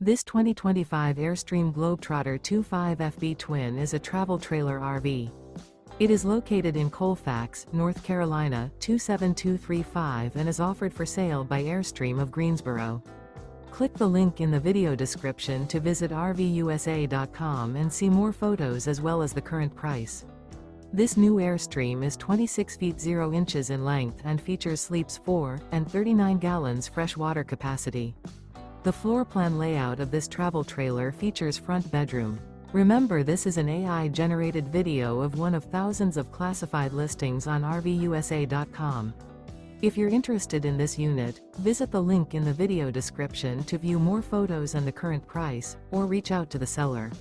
This 2025 Airstream Globetrotter 25FB Twin is a travel trailer RV. It is located in Colfax, North Carolina 27235 and is offered for sale by Airstream of Greensboro. Click the link in the video description to visit RVUSA.com and see more photos as well as the current price. This new Airstream is 26 feet 0 inches in length and features sleeps 4 and 39 gallons fresh water capacity. The floor plan layout of this travel trailer features front bedroom. Remember, this is an AI-generated video of one of thousands of classified listings on RVUSA.com. If you're interested in this unit, visit the link in the video description to view more photos and the current price, or reach out to the seller.